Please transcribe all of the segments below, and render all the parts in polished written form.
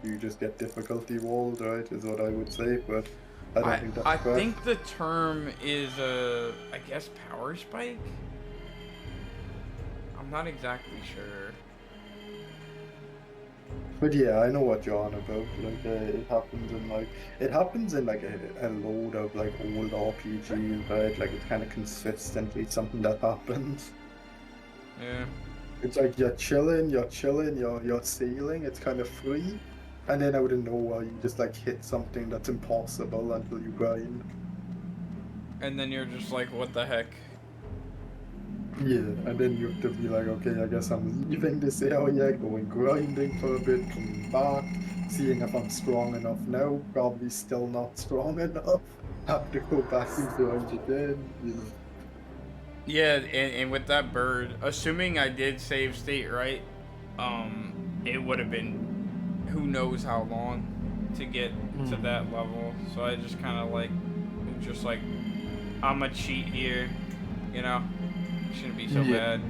you just get difficulty walled, right? Is what I would say, but I don't I think that's I correct. think the term is I guess power spike. I'm not exactly sure. But yeah, I know what you're on about. Like, it happens in like a load of like old RPGs, right? Like, it's kind of consistently something that happens. Yeah. It's like you're chilling, you're sailing. It's kind of free, and then out of nowhere, you just like hit something that's impossible until you grind. And then you're just like, what the heck? Yeah, and then you have to be like, okay, I guess I'm leaving this area, going grinding for a bit, coming back, seeing if I'm strong enough now. Probably still not strong enough. Have to go back and grind again, you know. Yeah, and with that bird, assuming I did save state right, it would have been who knows how long to get to Mm. that level. So I just kind of like, just like, I'm a cheat here, you know. Shouldn't be so Yeah, bad.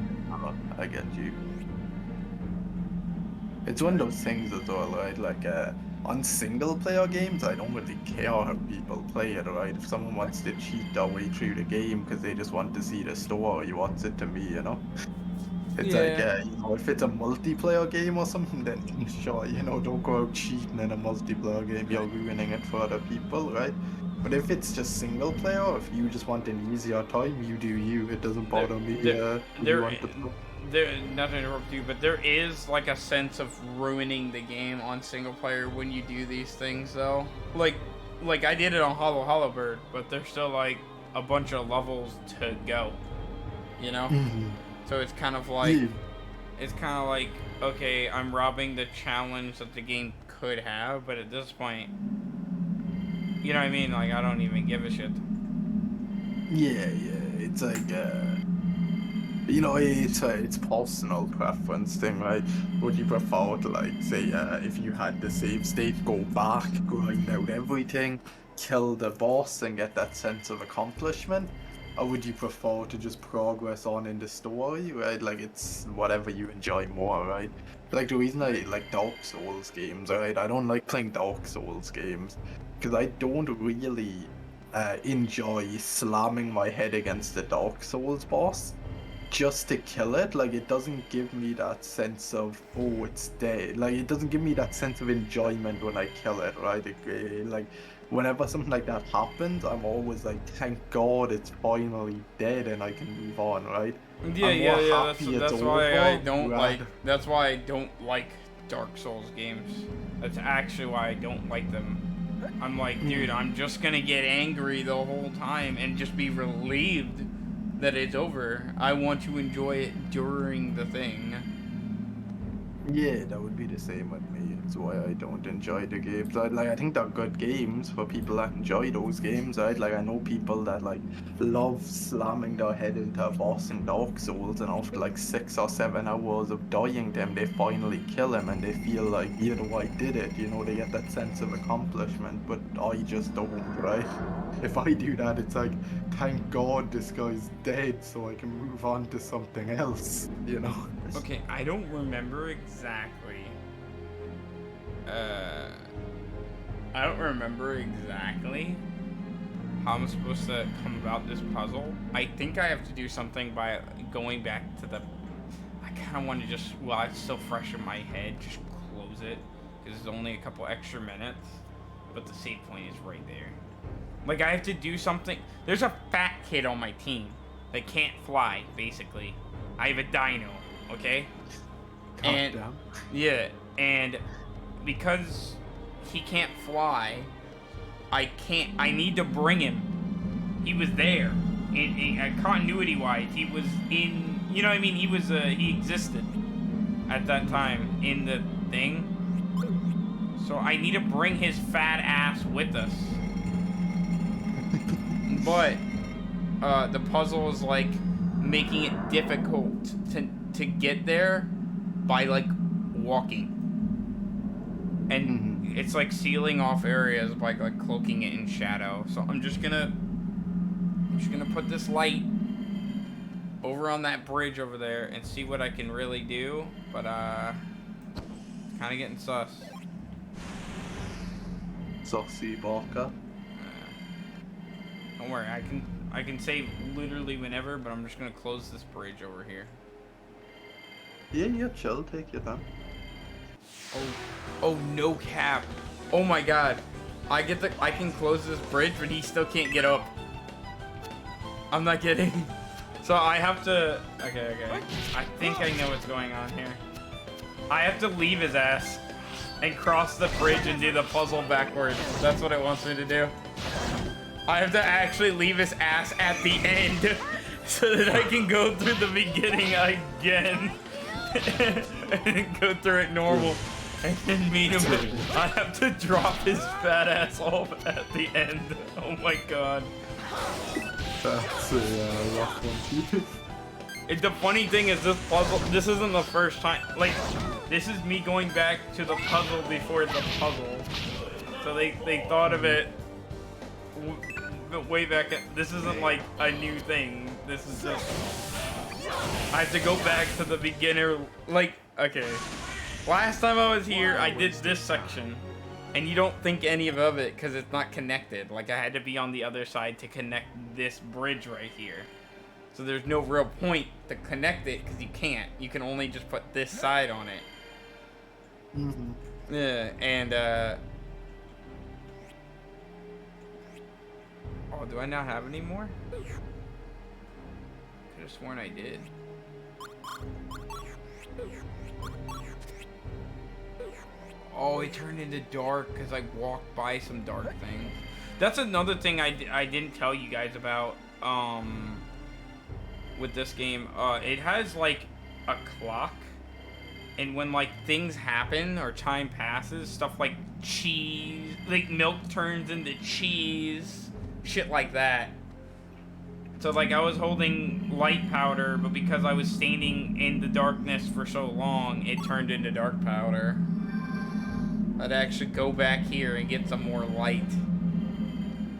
I get you. It's one of those things as well, right? Like, on single player games, I don't really care how people play it, right? If someone wants to cheat their way through the game because they just want to see the story, what's it to me, you know? It's like, Yeah. if it's a multiplayer game or something, then sure, don't go out cheating in a multiplayer game. You're ruining it for other people, right? But if it's just single player, if you just want an easier time, you do you. It doesn't There, bother me, there, who you there, want to play. not to interrupt you, but there is like a sense of ruining the game on single player when you do these things, though. Like I did it on Hollow Bird, but there's still like a bunch of levels to go, you know. Mhm. So Yeah, it's kind of like, okay, I'm robbing the challenge that the game could have, but at this point, you know what I mean? Like I don't even give a shit. yeah. It's like, it's personal preference thing, right? Would you prefer to like say, if you had the save state, go back, grind out everything, kill the boss, and get that sense of accomplishment? Or would you prefer to just progress on in the story, right? Like it's whatever you enjoy more, right? Like the reason I like Dark Souls games, right? I don't like playing Dark Souls games because I don't really enjoy slamming my head against the Dark Souls boss just to kill it. Like it doesn't give me that sense of, oh, it's dead. Like it doesn't give me that sense of enjoyment when I kill it, right? Like whenever something like that happens, I'm always like, thank God it's finally dead and I can move on, right? Yeah, I'm more yeah, yeah. happy it's That's why I over don't like. rather. That's why I don't like Dark Souls games. That's actually why I don't like them. I'm like, dude, Mm. I'm just gonna get angry the whole time and just be relieved that it's over. I want to enjoy it during the thing. Yeah, that would be the same with me. It's why I don't enjoy the games. I think they're good games for people that enjoy those games, right? Like I know people that like love slamming their head into a boss in Dark Souls, and after like 6 or 7 hours of dying them, they finally kill him and they feel like, I did it. They get that sense of accomplishment. But I just don't, right? If I do that, it's like, thank God this guy's dead, so I can move on to something else. Okay, I don't remember exactly. Uh, I don't remember exactly how I'm supposed to come about this puzzle. I think I have to do something by going back to the. I kind of want to just, while it's still fresh in my head, just close it because it's only a couple extra minutes, but the save point is right there. Like I have to do something. There's a fat kid on my team that can't fly. Basically, I have a Dino. Okay, God and damn. yeah, and because he can't fly, I can't. I need to bring him. He was there. Continuity wise, he was in. You know what I mean? He was. He existed at that time in the thing. So I need to bring his fat ass with us. But the puzzle is like making it difficult to get there by like walking, and Mhm. it's like sealing off areas by like cloaking it in shadow. So I'm just gonna put this light over on that bridge over there and see what I can really do. But kind of getting sus. saucy barker. Don't worry, I can save literally whenever, but I'm just gonna close this bridge over here. Yeah, chill, take your time. Oh no cap. Oh my god. I can close this bridge, but he still can't get up. I'm not kidding. So I have to, okay. I think I know what's going on here. I have to leave his ass and cross the bridge and do the puzzle backwards. That's what it wants me to do. I have to actually leave his ass at the end so that I can go through the beginning again and go through it normal and then meet him. I have to drop his fat ass off at the end. Oh my god. That's a rough one. The funny thing is this puzzle, this isn't the first time, like, this is me going back to the puzzle before the puzzle. So they thought of it way back at, this isn't like a new thing. This is just, I have to go back to the beginner, like, okay. Last time I was here, I did this section, and you don't think any of it because it's not connected. Like, I had to be on the other side to connect this bridge right here. So there's no real point to connect it because you can't. You can only just put this side on it. Mm-hmm. Yeah, and, oh, do I not have any more? Could have sworn I did. Oh, it turned into dark because I walked by some dark things. That's another thing I didn't tell you guys about, with this game. It has, like, a clock. And when, like, things happen or time passes, stuff like cheese, like, milk turns into cheese, shit like that. So, like, I was holding light powder, but because I was standing in the darkness for so long, it turned into dark powder. I'd actually go back here and get some more light.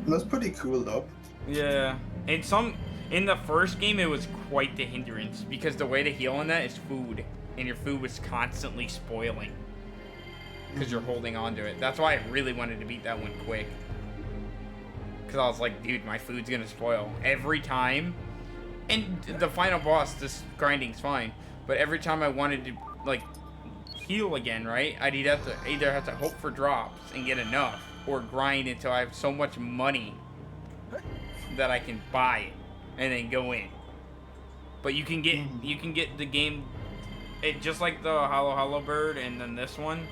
That's pretty cool, though. Yeah. In the first game, it was quite the hindrance, because the way to heal in that is food. And your food was constantly spoiling. Because you're holding on to it. That's why I really wanted to beat that one quick. Because I was like, dude, my food's gonna spoil. Every time. And the final boss, this grinding's fine. But every time I wanted to, like, heal again, right? I'd either have to hope for drops and get enough. Or grind until I have so much money that I can buy it. And then go in. But you can get the game... It just like the Hollow Bird and then this one.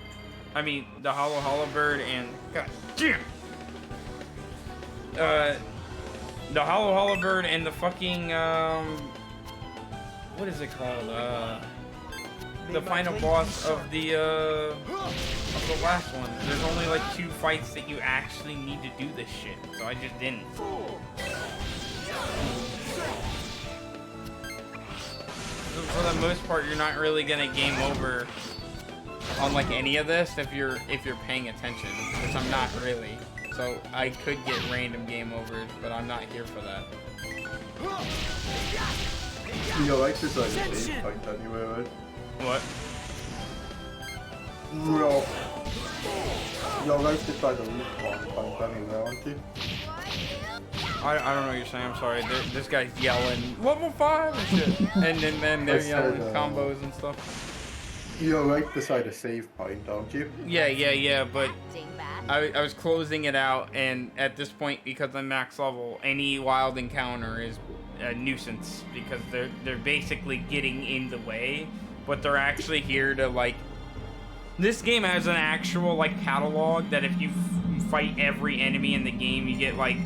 I mean, the Hollow Bird and... God damn! The Hollow Bird and the fucking, what is it called? The final boss of the last one. There's only like 2 fights that you actually need to do this shit. So I just didn't. For the most part, you're not really gonna game over on like any of this if you're paying attention, which I'm not really. So I could get random game overs, but I'm not here for that. You like this like a save point anyway, right? What? No. You're right to try the root point anyway, aren't you? I don't know what you're saying, I'm sorry. This guy's yelling, level 5 and shit. and then they're yelling combos and stuff. You're right beside a save point, aren't you? Yeah, but I was closing it out, and at this point, because I'm max level, any wild encounter is a nuisance, because they're basically getting in the way, but they're actually here to, like... This game has an actual, like, catalog that if you fight every enemy in the game, you get, like,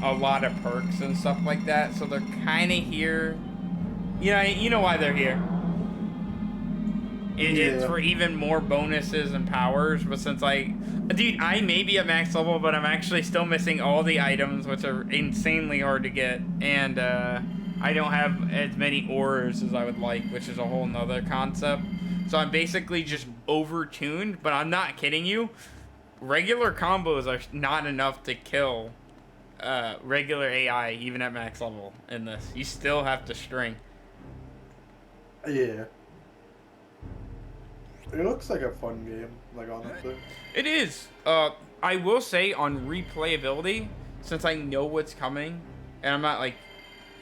a lot of perks and stuff like that, so they're kind of here. You know why they're here. It's for even more bonuses and powers, but since dude, I may be at max level, but I'm actually still missing all the items, which are insanely hard to get, and I don't have as many ores as I would like, which is a whole nother concept. So I'm basically just over-tuned, but I'm not kidding you. Regular combos are not enough to kill regular AI, even at max level in this. You still have to string. Yeah. It looks like a fun game, like honestly. It is. I will say on replayability, since I know what's coming, and I'm not like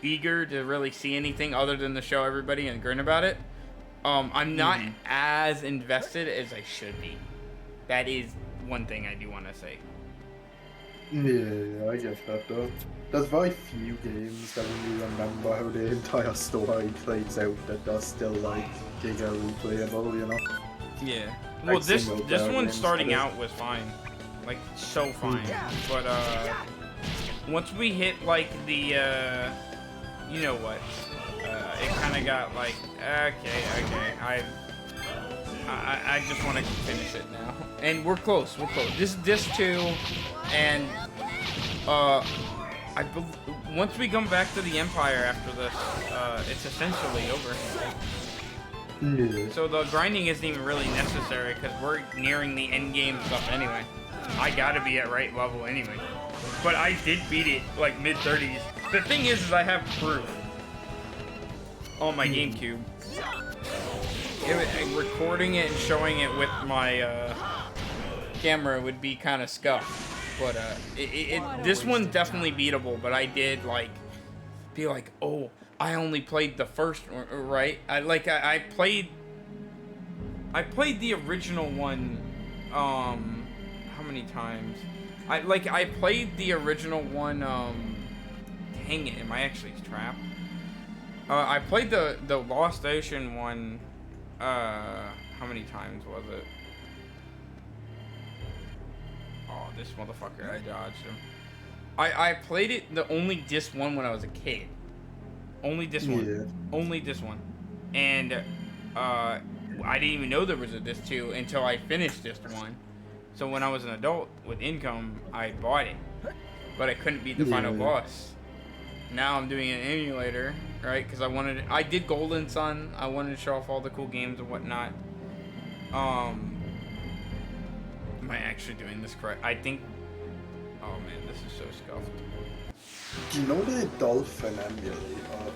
eager to really see anything other than to show everybody and grin about it. I'm not as invested as I should be. That is one thing I do want to say. Yeah, I get that though. There's very few games that when you remember how the entire story plays out that they're still like giga replayable, you know? Yeah. Well, Like this single-player one games, starting that is. out was fine, like so fine. But once we hit like the you know what, it kind of got like okay. I just want to finish it now, and we're close. We're close. This is disc 2, and once we come back to the Empire after this, it's essentially over. Yeah. So the grinding isn't even really necessary because we're nearing the end game stuff anyway. I gotta be at right level anyway. But I did beat it like mid-30s. The thing is I have proof on my GameCube. Recording it and showing it with my camera would be kind of scuffed. But this one's definitely beatable. But I did like be like, oh, I only played the first one, right? I played the original one. How many times? I played the original one. Dang it! Am I actually trapped? I played the Lost Ocean one. How many times was it? Oh, this motherfucker! I dodged him. I played it only disc 1 when I was a kid. Only this one. Yeah. Only this one. And I didn't even know there was a disc 2 until I finished disc 1. So when I was an adult with income, I bought it. But I couldn't beat the final boss. Now I'm doing an emulator, right? Because I did Golden Sun. I wanted to show off all the cool games and whatnot. Am I actually doing this correct? I think... Oh man, this is so scuffed. Do you know the Dolphin emulator?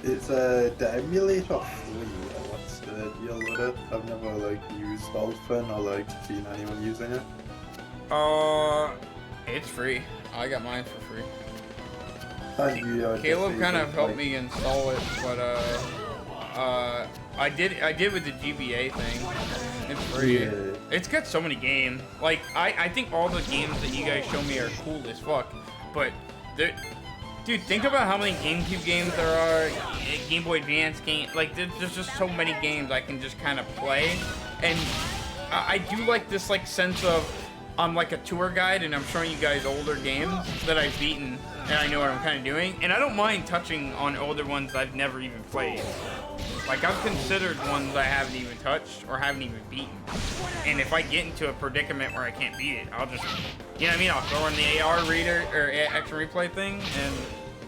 It's the emulator free, or what's the deal with it? I've never like used Dolphin or like seen anyone using it. It's free. I got mine for free. And Caleb kind of helped me install it, but I did with the GBA thing. It's free. Yeah. It's got so many games. Like I think all the games that you guys show me are cool as fuck, but dude, think about how many GameCube games there are, Game Boy Advance games. Like there's just so many games I can just kind of play, and I do like this like sense of I'm like a tour guide and I'm showing you guys older games that I've beaten and I know what I'm kind of doing. And I don't mind touching on older ones I've never even played. Like I've considered ones I haven't even touched or haven't even beaten. And if I get into a predicament where I can't beat it, I'll just, you know what I mean? I'll throw in the AR reader or action replay thing and,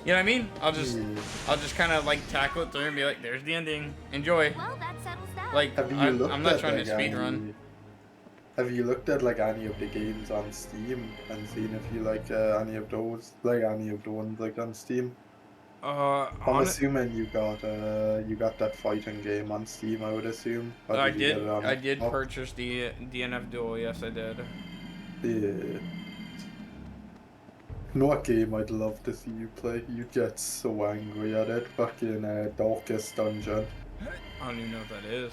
you know what I mean? I'll just kind of like tackle it through and be like, there's the ending. Enjoy. Well, that settles that. Like, I'm not trying to speed run. Have you looked at like any of the games on Steam and seen if you like any of those, like any of the ones like on Steam? I'm assuming you got that fighting game on Steam. I would assume. Or I you get it on I did Xbox? purchase the DNF Duel. Yes, I did. Yeah. You know what game I'd love to see you play? You get so angry at it. Fucking Darkest Dungeon. I don't even know what that is.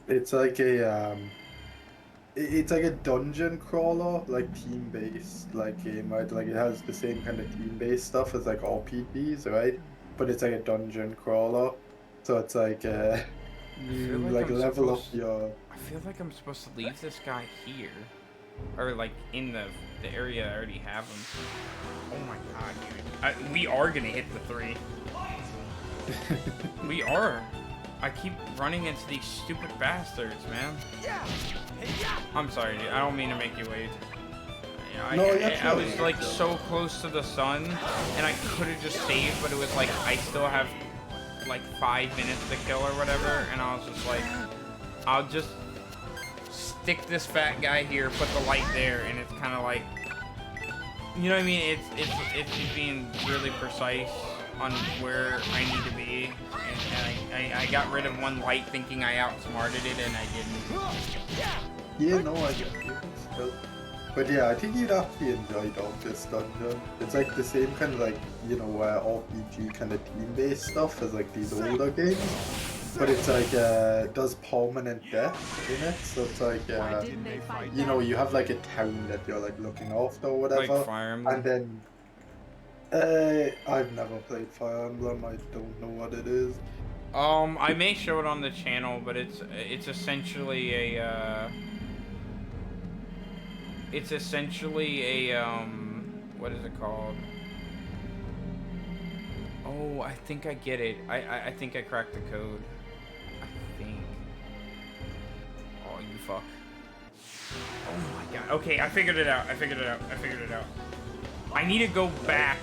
It's like a it's like a dungeon crawler, like team-based like game, right? Like it has the same kind of team-based stuff as like RPGs, right? But it's like a dungeon crawler, so it's like you like level up your. I feel like I'm supposed to leave this guy here, or like in the area I already have him. Oh my god, dude! We are gonna hit the 3. We are. I keep running into these stupid bastards, man. I'm sorry, dude. I don't mean to make you wait. I was like so close to the sun, and I could have just saved, but it was like I still have like 5 minutes to kill or whatever, and I was just like, I'll just stick this fat guy here, put the light there, and it's kind of like, you know what I mean? It's being really precise on where I need to be, and I got rid of one light thinking I outsmarted it, and I didn't. Yeah, no, I get you. Still. But yeah, I think you'd actually enjoy Darkest Dungeon. It's like the same kind of like, you know, RPG kind of team-based stuff as like these older games. But it's like, does permanent death in it. So it's like, you know, you have like a town that you're like looking after or whatever. Like Fire Emblem? And then, I've never played Fire Emblem. I don't know what it is. I may show it on the channel, but it's essentially a, what is it called? Oh, I think I get it. I think I cracked the code. I think. Oh, you fuck. Oh my god. Okay, I figured it out. I figured it out. I need to go back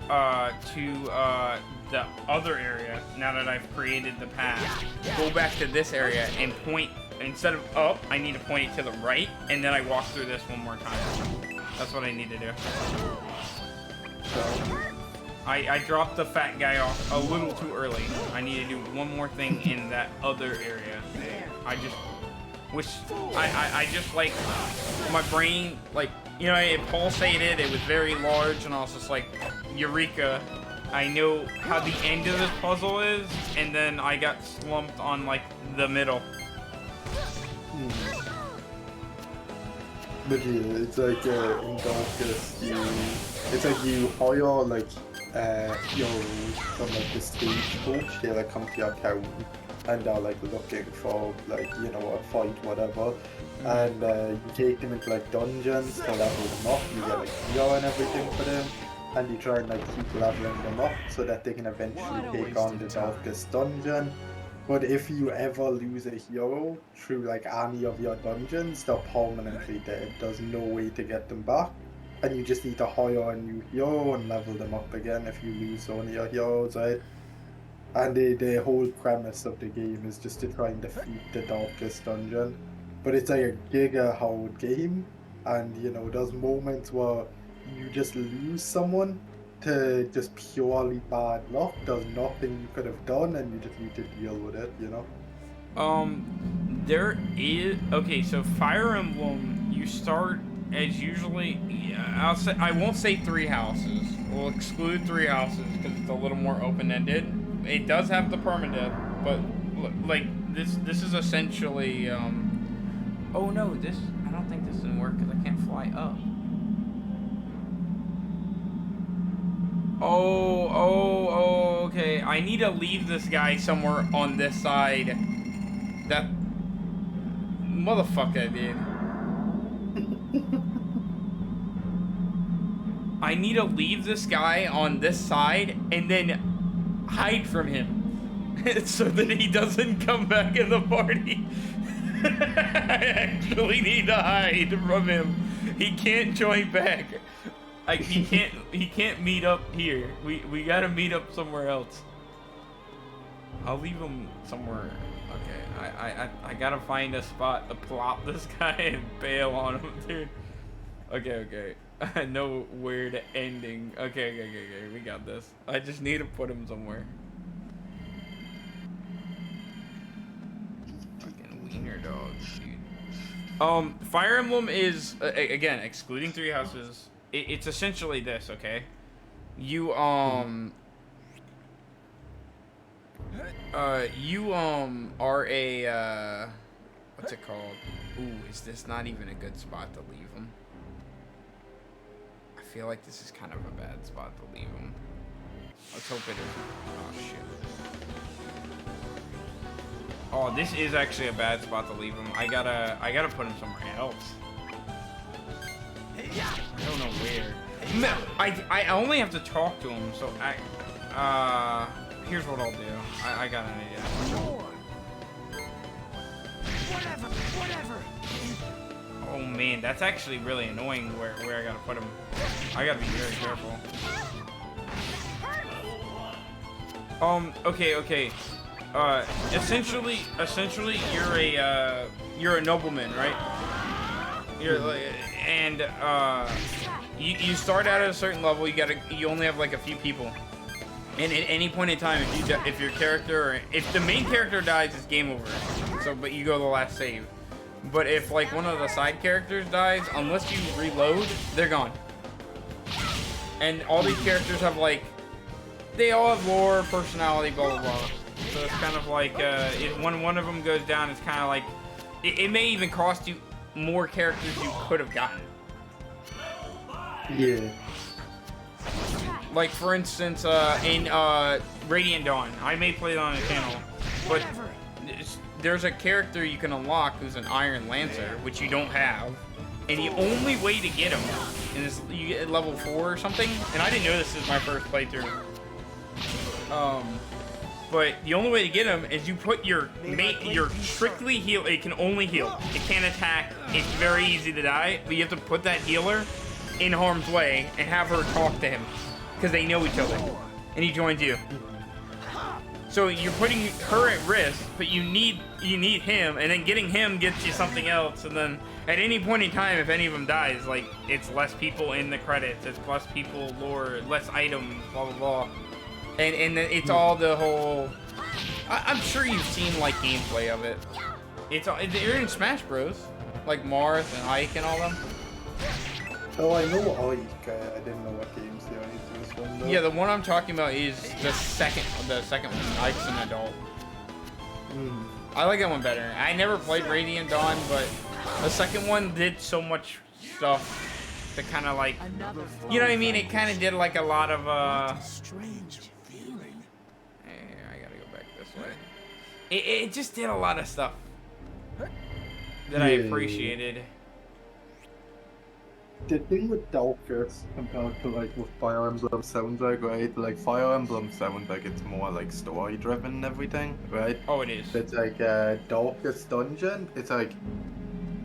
to the other area now that I've created the path. Go back to this area and point, instead of up, I need to point it to the right, and then I walk through this one more time. That's what I need to do. I dropped the fat guy off a little too early. I need to do one more thing in that other area. I just wish, I just like, my brain, like, you know, it pulsated, it was very large, and I was just like, Eureka, I know how the end of this puzzle is, and then I got slumped on, like, the middle. But yeah, it's like, in Darkest, it's like you hire, like, from like the stagecoach, they like come to your town and are like looking for like, you know, a fight, whatever. And you take them into like dungeons to level them up. You get like gear and everything for them, and you try and like keep leveling them up so that they can eventually take on the Darkest Dungeon. But if you ever lose a hero through like any of your dungeons, they're permanently dead. There's no way to get them back. And you just need to hire a new hero and level them up again if you lose one of your heroes, right? And the whole premise of the game is just to try and defeat the Darkest Dungeon. But it's like a giga hard game, and you know, there's moments where you just lose someone to just purely bad luck. There's nothing you could have done, and you just need to deal with it, you know? There is, okay, so Fire Emblem, you start as usually, I won't say 3 houses. We'll exclude 3 houses because it's a little more open-ended. It does have the permadeath, but like this is essentially, oh no, I don't think this didn't work because I can't fly up. Oh, okay. I need to leave this guy somewhere on this side. That motherfucker did. I need to leave this guy on this side and then hide from him so that he doesn't come back in the party. I actually need to hide from him. He can't join back. He can't meet up here. We gotta meet up somewhere else. I'll leave him somewhere. Okay, I gotta find a spot to plop this guy and bail on him, dude. Okay. I know weird ending. Okay, we got this. I just need to put him somewhere. Fucking wiener dogs, dude. Fire Emblem is, again, excluding 3 houses, it's essentially this, okay? You, are a, what's it called? Ooh, is this not even a good spot to leave him? I feel like this is kind of a bad spot to leave him. Let's hope it isn't. Oh, shit. Oh, this is actually a bad spot to leave him. I gotta put him somewhere else. I don't know where. I only have to talk to him, so here's what I'll do. I got an idea. Whatever. Oh man, that's actually really annoying where I gotta put him. I gotta be very careful. Okay. Essentially, you're a nobleman, right? You're like, and you start out at a certain level. You only have like a few people, And at any point in time, if your character, if the main character dies, it's game over. So, but you go to the last save. But if like one of the side characters dies, unless you reload, they're gone. And all these characters have like, they all have lore, personality, blah blah blah. So it's kind of like, when one of them goes down, it's kind of like, it may even cost you more characters you could have gotten. Yeah. Like for instance, in Radiant Dawn, I may play it on the channel, but there's a character you can unlock who's an Iron Lancer, which you don't have, and the only way to get him is you get level 4 or something. And I didn't know this is my first playthrough. But the only way to get him is you put your strictly heal. It can only heal. It can't attack. It's very easy to die. But you have to put that healer in harm's way and have her talk to him, because they know each other, and he joins you. So you're putting her at risk, but you need him, and then getting him gets you something else. And then at any point in time, if any of them dies, like it's less people in the credits, it's less people, lore, less items, blah blah blah. And it's all the whole. I'm sure you've seen like gameplay of it. They're in Smash Bros. Like Marth and Ike and all them. Oh, I know Ike. I didn't know what games they are into this one though. Yeah, the one I'm talking about is the second one. Ike's an adult. I like that one better. I never played Radiant Dawn, but the second one did so much stuff to kind of like, you know what I mean? It kind of did like a lot of strange feeling. I gotta go back this way. It just did a lot of stuff that I appreciated. The thing with Darkest compared to like what Fire Emblem sounds like, like Fire Emblem sounds like it's more like story driven and everything, right? Oh, it is. It's like Darkest Dungeon. It's like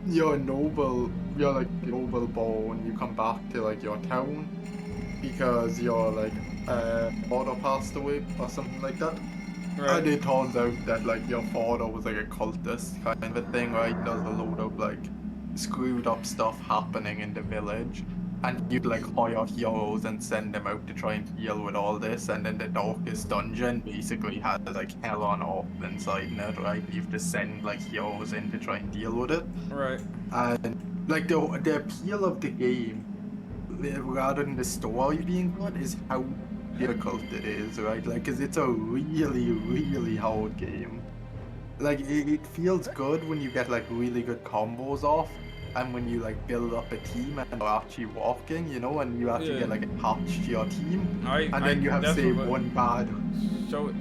you're like noble born. You come back to like your town because your like father passed away or something like that. Right. And it turns out that like your father was like a cultist kind of a thing, right? There's a load of like screwed up stuff happening in the village, and you'd like hire heroes and send them out to try and deal with all this. And then the Darkest Dungeon basically has like hell on earth inside in it, right? You have to send like heroes in to try and deal with it. Right. And like the appeal of the game, rather than the story being good, is how difficult it is, right? Like, cause it's a really, really hard game. Like, it feels good when you get like really good combos off, and when you like build up a team and are actually working, you know, and you actually get like attached to your team, and then you have say one bad. So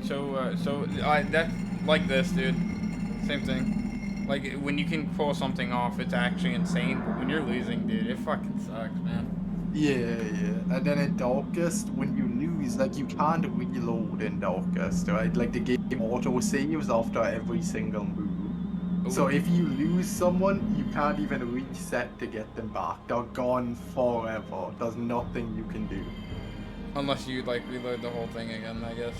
that's like this, dude. Same thing. Like when you can pull something off, it's actually insane. But when you're losing, dude, it fucking sucks, man. Yeah. And then in Darkest, when you lose, like you can't reload in Darkest, right? Like the game auto saves after every single move. So if you lose someone, you can't even reset to get them back. They're gone forever. There's nothing you can do. Unless you like reload the whole thing again, I guess.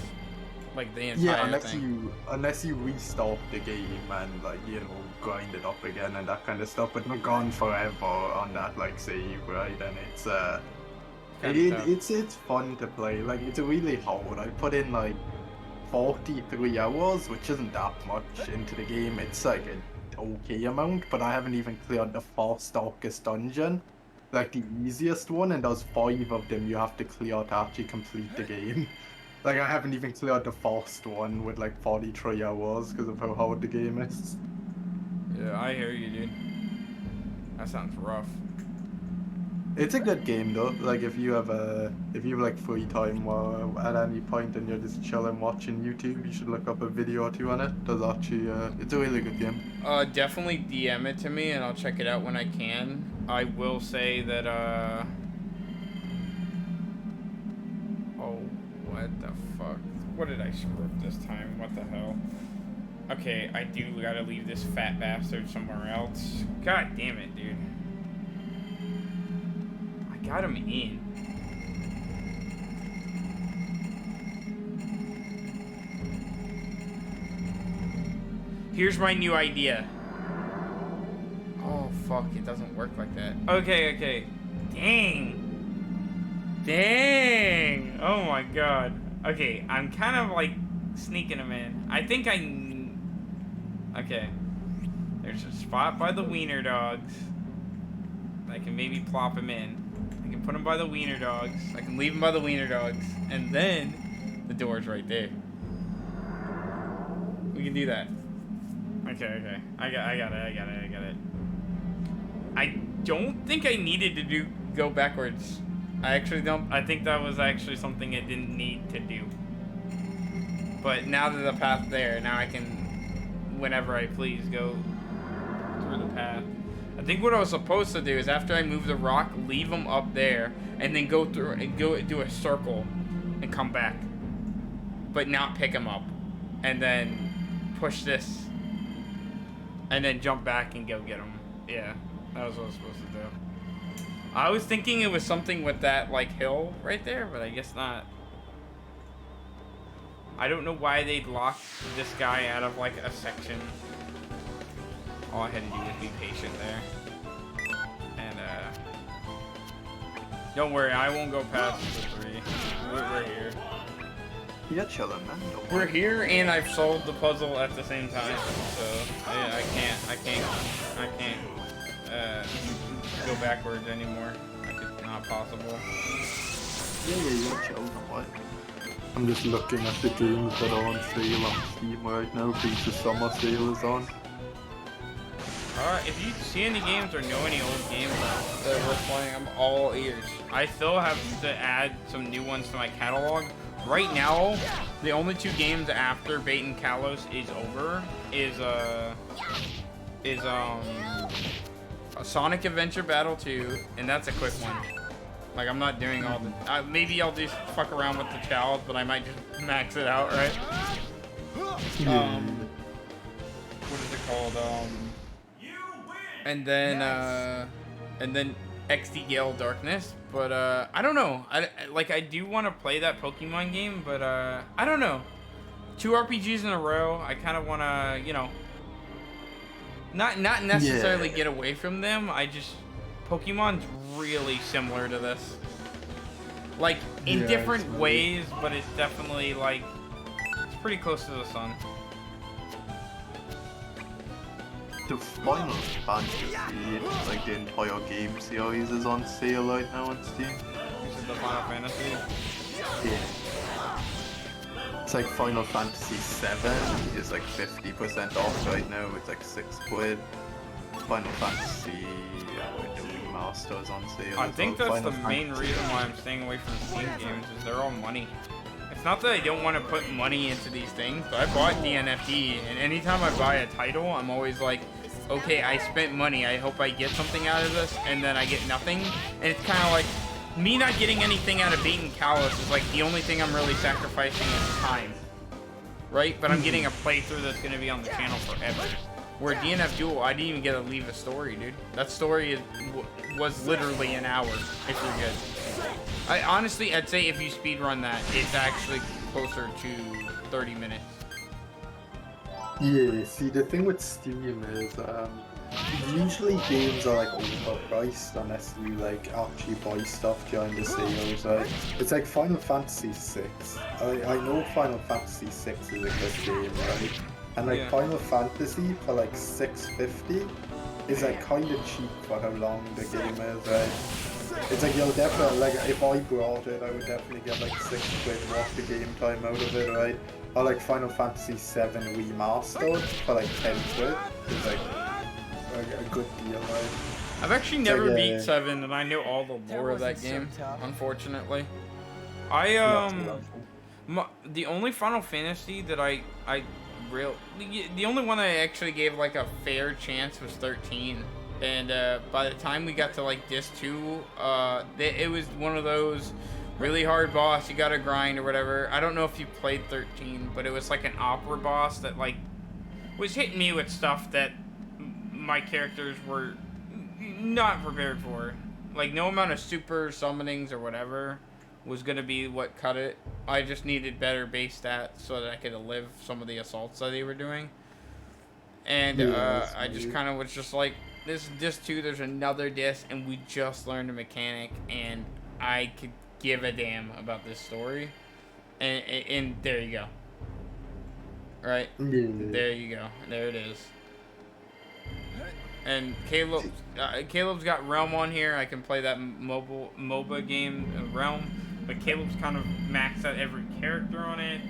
Like the entire thing. unless you restart the game and like, you know, grind it up again and that kind of stuff. But they're gone forever on that like save, right? And it's fun to play. Like it's really hard. I put in like 43 hours, which isn't that much into the game. It's like an okay amount, but I haven't even cleared the first Darkest Dungeon, like the easiest one, and there's 5 of them you have to clear to actually complete the game. Like I haven't even cleared the first one with like 43 hours because of how hard the game is. Yeah, I hear you, dude. That sounds rough. It's a good game though. Like if you have like free time or at any point and you're just chilling watching YouTube, you should look up a video or two on it. There's actually it's a really good game. Definitely DM it to me and I'll check it out when I can. I will say that oh, what the fuck? What did I screw up this time? What the hell? Okay, I do gotta leave this fat bastard somewhere else. God damn it, dude. Got him in. Here's my new idea. Oh fuck, it doesn't work like that. Okay. Dang. Oh my god. Okay, I'm kind of like sneaking them in. I think okay. There's a spot by the wiener dogs. I can maybe plop him in. I can put him by the wiener dogs. I can leave him by the wiener dogs. And then the door's right there. We can do that. Okay. I got it. I don't think I needed to go backwards. I actually don't. I think that was actually something it didn't need to do. But now there's a path there, now I can, whenever I please, go through the path. I think what I was supposed to do is after I move the rock, leave them up there, and then go through and go do a circle and come back. But not pick them up. And then push this. And then jump back and go get them. Yeah, that was what I was supposed to do. I was thinking it was something with that, like, hill right there, but I guess not. I don't know why they'd lock this guy out of, like, a section. All I had to do was be patient there. And, don't worry, I won't go past the 3. We're here. You're chilling, man. Don't We're worry. here, and I've solved the puzzle at the same time. So, I can't go backwards anymore. It's not possible. Yeah, you're chilling, what? I'm just looking at the games that are on sale on Steam right now because the summer sale is on. If you see any games or know any old games that we're playing, I'm all ears. I still have to add some new ones to my catalog. Right now, the only 2 games after Baten Kalos is over is a Sonic Adventure Battle 2, and that's a quick one. Like, I'm not doing all the... maybe I'll just fuck around with the child, but I might just max it out, right? What is it called? And then XD Gale Darkness. But, I don't know. I do want to play that Pokemon game, but, I don't know. 2 RPGs in a row, I kind of want to, you know... Not necessarily get away from them, Pokemon's really similar to this. Like, in different ways, but it's definitely, like, it's pretty close to the sun. The Final Fantasy, like the entire game series, is on sale right now on Steam. This is the Final Fantasy. Yeah. It's like Final Fantasy 7 is like 50% off right now. It's like £6. Final Fantasy Remaster is on sale. I think that's the main reason why I'm staying away from Steam games, is they're all money. It's not that I don't want to put money into these things, but I bought DNFD, and anytime I buy a title, I'm always like, okay, I spent money, I hope I get something out of this, and then I get nothing. And it's kind of like, me not getting anything out of Baten Kalos is like the only thing I'm really sacrificing is time. Right? But I'm getting a playthrough that's going to be on the channel forever. Where DNF Duel, I didn't even get to leave a story, dude. That story was literally an hour, if you're good. Honestly, I'd say if you speedrun that, it's actually closer to 30 minutes. Yeah, see, the thing with Steam is, usually games are like overpriced unless you like actually buy stuff during the sales, right? It's like Final Fantasy 6. I know Final Fantasy 6 is a good game, right? And like Final Fantasy for like $6.50 is like kind of cheap for how long the game is, right? It's like you'll definitely, like, if I brought it, I would definitely get like £6 worth the game time out of it, right? Or like Final Fantasy 7 Remastered for like £10. It's like a good deal, right? I've actually never beat 7, and I know all the lore of that game, unfortunately. The only Final Fantasy that the only one I actually gave like a fair chance was 13. And by the time we got to like Disc 2, it was one of those really hard boss, you gotta grind or whatever. I don't know if you played 13, but it was like an opera boss that like was hitting me with stuff that my characters were not prepared for. Like, no amount of super summonings or whatever was gonna be what cut it. I just needed better base stats so that I could live some of the assaults that they were doing. And I just kind of was just like, this Disc 2, there's another disc, and we just learned a mechanic, and I could give a damn about this story. and there you go. Right? Yeah. There you go. There it is. And Caleb's got Realm on here. I can play that MOBA game, Realm. But Caleb's kind of maxed out every character on it.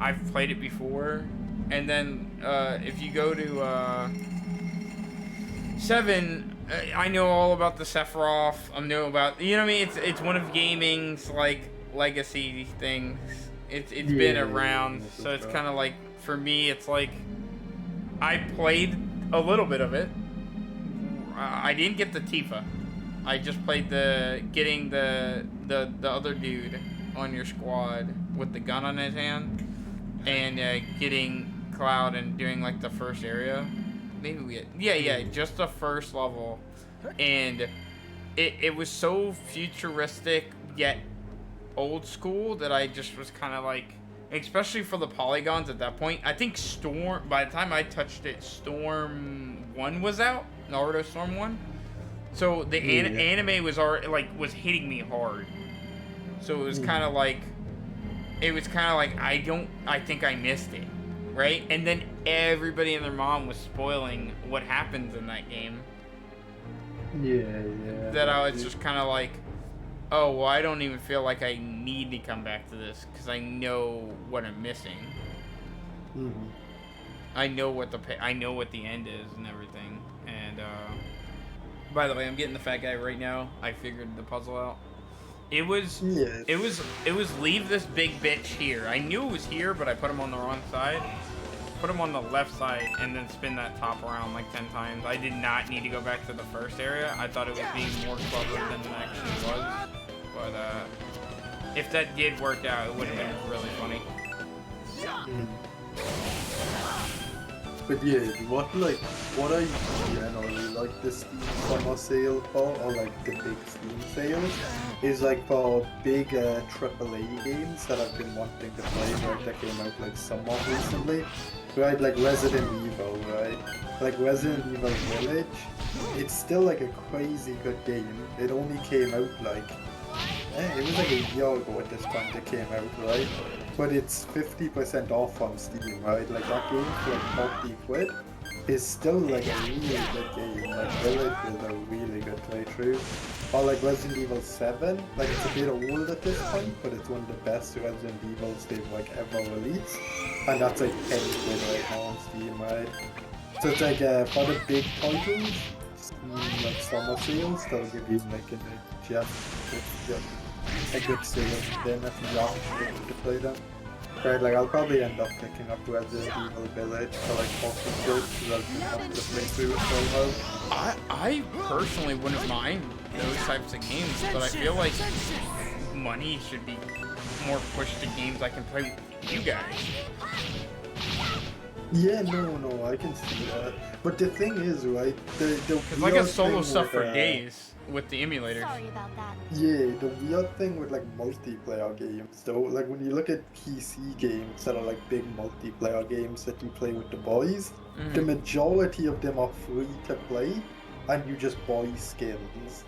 I've played it before. And then if you go to 7, I know all about the Sephiroth. I know about, you know what I mean? It's one of gaming's like legacy things. It's been around, so it's kind of like, for me, it's like I played a little bit of it. I didn't get the Tifa. I just played getting the other dude on your squad with the gun on his hand, and getting Cloud and doing like the first area. Maybe just the first level, and it was so futuristic yet old school that I just was kind of like, especially for the polygons at that point. I think Storm, by the time I touched it, Storm 1 was out, Naruto Storm 1. So the anime was already, like, was hitting me hard. So it was kind of like, I think I missed it, right? And then everybody and their mom was spoiling what happens in that game. Yeah. That I was just kind of like, oh, well, I don't even feel like I need to come back to this because I know what I'm missing. Mm-hmm. I know what the end is and everything. And by the way, I'm getting the fat guy right now. I figured the puzzle out. It was leave this big bitch here. I knew it was here, but I put him on the wrong side. Put him on the left side and then spin that top around like 10 times. I did not need to go back to the first area. I thought it was being more clever than it actually was. But if that did work out, it would have been really funny. But yeah, what I generally like the Steam summer sale for, or like the big Steam sales, is like for big AAA games that I've been wanting to play, right, that came out like somewhat recently, right, like Resident Evil, right, like Resident Evil Village, it's still like a crazy good game. It only came out like, it was like a year ago at this point it came out, right? But it's 50% off on Steam, right? Like that game for like 40 quid is still like a really good game. Like Village is a really good playthrough. Or like Resident Evil 7, like it's a bit old at this point, but it's one of the best Resident Evils they've like ever released. And that's like 10 quid right now on Steam, right? So it's like for the big titles, Steam like summer sales, they'll give you like a good sale then if you actually want to play them. Right, like I'll probably end up picking up Resident Evil Village for like 40 quid because I've been wanting to play through it for a while. I personally wouldn't mind those types of games, but I feel like money should be more pushed to games I can play with you guys. Yeah, no, I can see that. But the thing is, right, it's like a solo stuff for days with the emulator. Sorry about that. Yeah, the weird thing with like multiplayer games though, like when you look at PC games that are like big multiplayer games that you play with the boys, the majority of them are free to play and you just buy skins.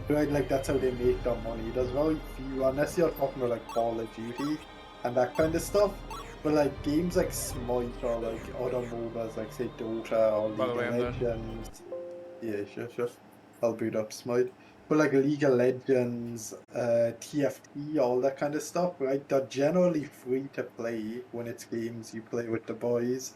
Right, like that's how they make their money. There's very few, unless you're talking about like Call of Duty and that kind of stuff. But like games like Smite or like other MOBAs like say Dota or League of Legends. Yeah, sure. I'll boot up Smite. But like League of Legends, TFT, all that kind of stuff, right? They're generally free to play when it's games you play with the boys.